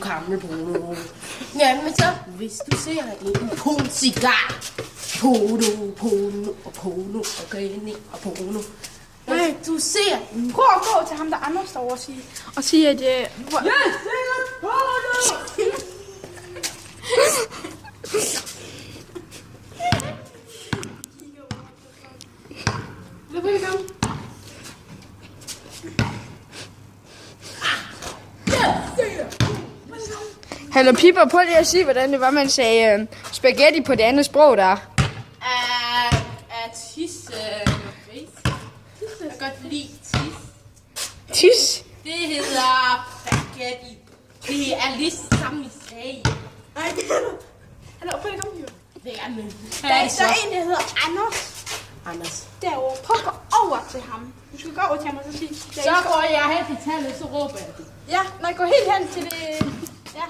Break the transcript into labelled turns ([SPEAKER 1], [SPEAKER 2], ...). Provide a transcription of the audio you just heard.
[SPEAKER 1] gammel polo. Jamen så, hvis du ser en polcigar, polo, okay, og polo. Nej, du ser.
[SPEAKER 2] Prøv at gå til ham, der Anders derovre og sige, at...
[SPEAKER 1] Jeg ser polo! Velkommen.
[SPEAKER 2] Hallo Pipper, prøv lige at sige, hvordan det var, man sagde spaghetti på det andet sprog der.
[SPEAKER 1] Tis. Jeg kan godt lide tis.
[SPEAKER 2] Tis?
[SPEAKER 1] Det hedder spaghetti. Det er lige samme sag.
[SPEAKER 2] Nej, det er det. Hallo, prøv lige at komme her.
[SPEAKER 1] Det er men.
[SPEAKER 2] Der er en, der hedder Anders. Derovre. Prøv at gå over til ham. Du skal gå over til ham og så sige...
[SPEAKER 1] Så går jeg hen til tallet, så råber jeg det.
[SPEAKER 2] Ja, nej, gå helt hen til det... Ja.